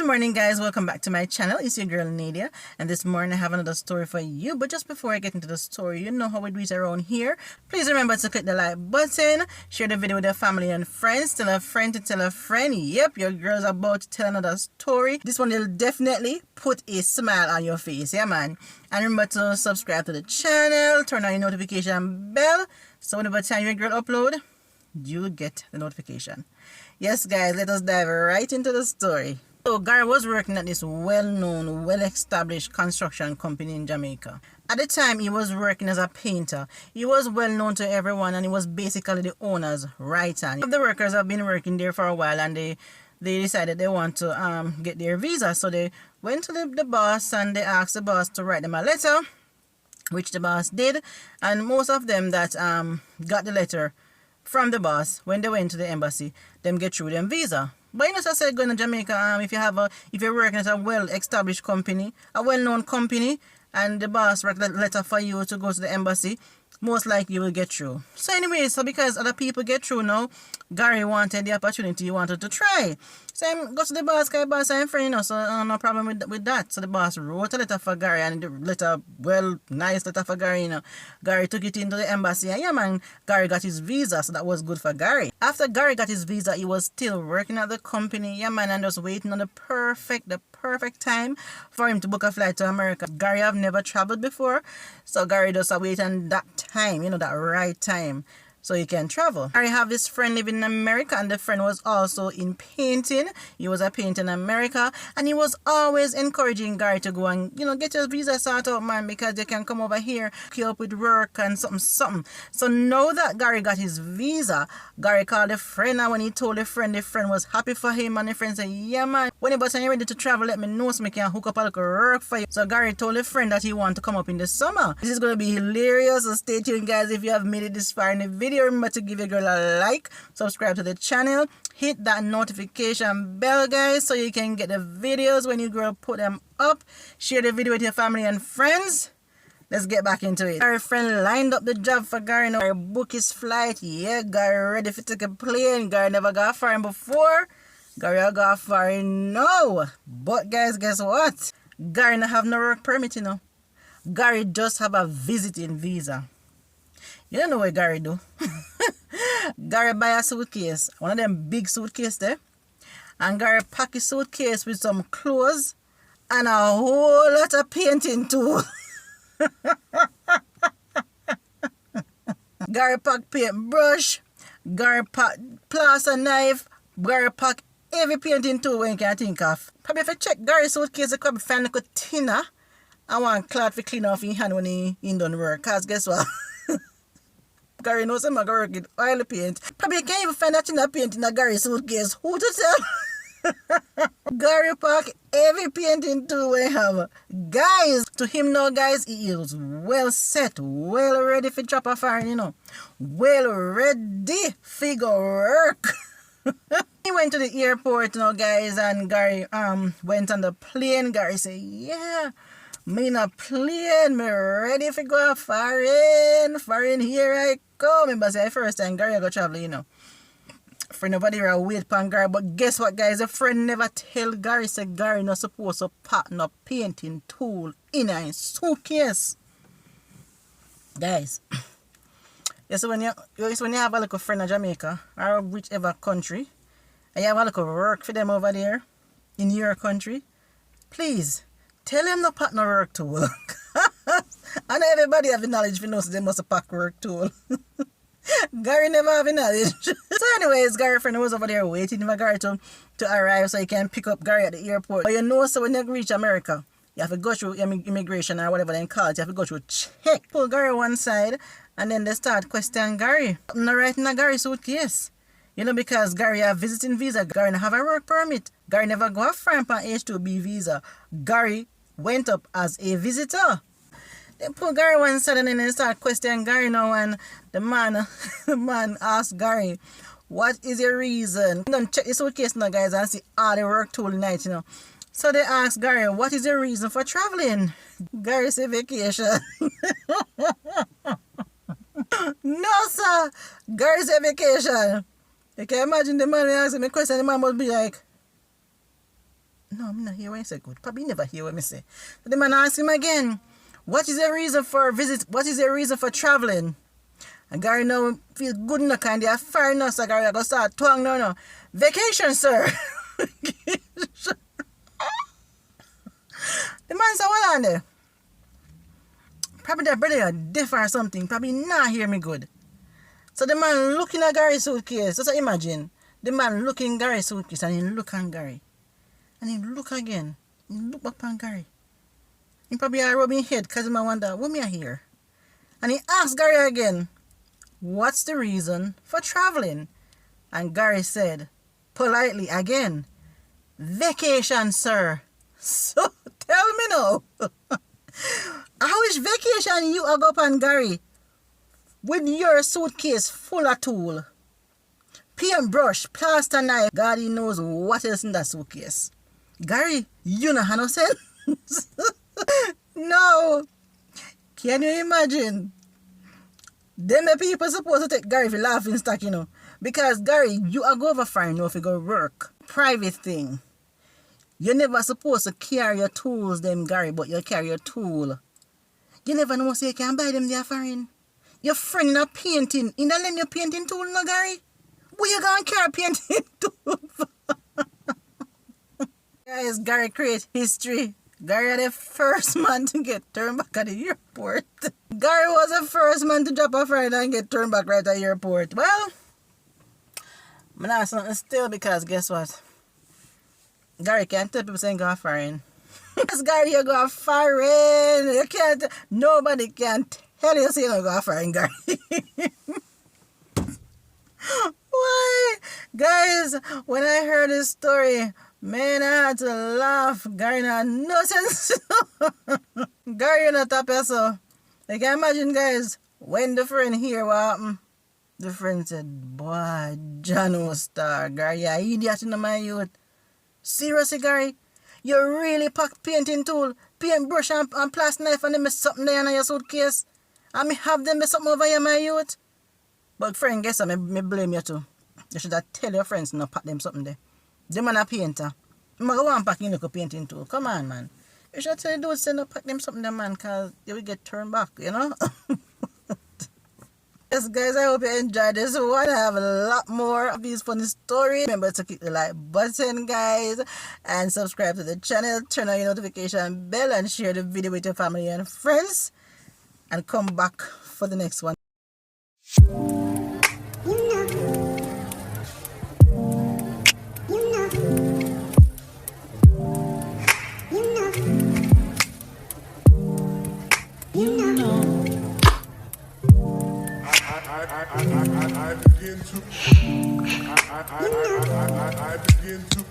Good morning, guys. Welcome back to my channel. It's your girl Nadia, and this morning I have another story for you. But just before I get into the story, you know how we do it around here. Please remember to click the like button, share the video with your family and friends, tell a friend to tell a friend. Yep, your girl's about to tell another story. This one will definitely put a smile on your face, yeah man. And remember to subscribe to the channel, turn on your notification bell, so whenever time your girl upload, you'll get the notification. Yes, guys, let us dive right into the story. So Gary was working at this well-known, well-established construction company in Jamaica. At the time, he was working as a painter. He was well-known to everyone, and he was basically the owner's right hand. The workers have been working there for a while, and they decided they want to get their visa. So they went to the boss, and they asked the boss to write them a letter, which the boss did. And most of them that got the letter from the boss, when they went to the embassy, them get through them visa. But you know, as I said, going to Jamaica, if you're working at a well-established company, a well-known company, and the boss write a letter for you to go to the embassy, most likely you will get through. So anyway, so because other people get through now, Gary wanted the opportunity, he wanted to try. So he go to the boss, because boss I'm friend, you know, so no problem with that. So the boss wrote a letter for Gary, and the letter, well, nice letter for Gary, you know. Gary took it into the embassy, and yeah man, Gary got his visa, so that was good for Gary. After Gary got his visa, he was still working at the company, yeah man, and just waiting on the perfect time for him to book a flight to America. Gary have never traveled before, so Gary just wait on that time, you know, that right time, so he can travel. Gary have this friend living in America, and the friend was also in painting. He was a painter in America, and he was always encouraging Gary to go and, you know, get your visa sorted out, man, because they can come over here, keep up with work and something. So now that Gary got his visa, Gary called a friend, and when he told the friend was happy for him, and the friend said, yeah man, whenever you're ready to travel, let me know so I can hook up a little work for you. So Gary told a friend that he want to come up in the summer. This is going to be hilarious, so stay tuned, guys. If you have made it this far in the video, remember to give your girl a like, subscribe to the channel, hit that notification bell, guys, so you can get the videos when your girl put them up. Share the video with your family and friends. Let's get back into it. Gary friend lined up the job for Gary now. Gary book his flight. Yeah, Gary ready to take a plane. Gary never got foreign before. Gary got foreign now. But guys, guess what? Gary not have no work permit, you know. Gary just have a visiting visa. You don't know what Gary do. Gary buy a suitcase, one of them big suitcases there, and Gary pack his suitcase with some clothes and a whole lot of painting too. Gary pack paintbrush, Gary pack plaster knife, Gary pack every painting tool when you can think of. Probably if you check Gary's suitcase, you could find like a thinner and one cloth to clean off his hand when he done work. Cause guess what? Gary knows I'm going to work with oil paint. Probably can't even find that in a paint in a Gary suitcase. Who to tell? Gary pack every painting tool we have. Guys, to him now, guys, he is well set, well ready for drop a foreign, you know. Well ready for go work. He went to the airport now, guys, and Gary went on the plane. Gary said, yeah, me in a plane, me ready for go foreign, here I go. Remember, say first time Gary go travel, you know. Friend nobody will wait upon Gary, but guess what, guys? A friend never tell Gary, say Gary not supposed to pack no painting tool in a suitcase. Guys, yes, when you have a little friend in Jamaica or whichever country, and you have a little work for them over there in your country, please tell them no pack no work tool. And everybody have the knowledge for know so they must pack work tool. Gary never have the knowledge. So anyways, Gary friend was over there waiting for Gary to arrive so he can pick up Gary at the airport. But you know, so when you reach America, you have to go through immigration or whatever they call it. You have to go through check. Pull Gary one side, and then they start questioning Gary. Not right in a Gary suitcase. You know, because Gary have visiting visa. Gary not have a work permit. Gary never go foreign on H2B visa. Gary went up as a visitor. They put Gary one side, and then they start questioning Gary now, and the man asked Gary, what is your reason? Don't check the suitcase now, guys, and see all the work tool night, you know. So they asked Gary, what is your reason for traveling? Gary said vacation. No, sir. Gary said vacation. You can imagine the man asking me a question, the man must be like, No, I'm not hear what you say good. Probably never hear what me say. So the man asked him again, what is the reason for visit? What is the reason for traveling? And Gary now feel good enough and they are far enough, so Gary go start twang no. Vacation, sir. The man said, what on there? Probably their brother are deaf or something. Probably not hear me good. So the man looking at Gary's suitcase. Just imagine. The man looking at Gary's suitcase and he look at Gary. And he look again. He look back on Gary. He probably are rubbing his head because he might wonder, what me I hear? And he asked Gary again, what's the reason for traveling? And Gary said, politely again, vacation, sir. So tell me now, how is vacation you are go upon, Gary, with your suitcase full of tool, paintbrush, plaster knife, God he knows what else in that suitcase. Gary, you know how no sense? No. Can you imagine? Them the people supposed to take Gary for laughing stock, you know. Because Gary, you are go over far enough to go work. Private thing. You're never supposed to carry your tools, them Gary, but you carry your tool. You never know so you can buy them there foreign. Your friend in a painting, in the lend your painting tool, no Gary? Where you gonna carry painting tool for? Guys, Gary create history. Gary are the first man to get turned back at the airport. Gary was the first man to drop a friend and get turned back right at the airport. Well, I'm not something still because guess what? Gary can't tell people saying go foreign. Yes, Gary, you go foreign. You can't. Nobody can tell you saying go foreign, Gary. Why? Guys, when I heard this story, man, I had to laugh. Gary had no sense. Gary, you're not happy, so. I can imagine, guys, when the friend hear what happened, the friend said, boy, John Star, Gary, you're an idiot in my youth. Seriously, Gary? You really pack painting tool, paintbrush and plaster knife and them something there in your suitcase? And me have them something over here, my youth? But friend, guess what? Me blame you too. You should have tell your friends not pack them something there. Them man a painter. I'm going to go and pack in a painting tool. Come on, man. You should tell the dudes to not pack them something there, man, because they will get turned back, you know? Yes, guys, I hope you enjoyed this one. I have a lot more of these funny stories. Remember to click the like button, guys, and subscribe to the channel. Turn on your notification bell and share the video with your family and friends. And come back for the next one. I begin to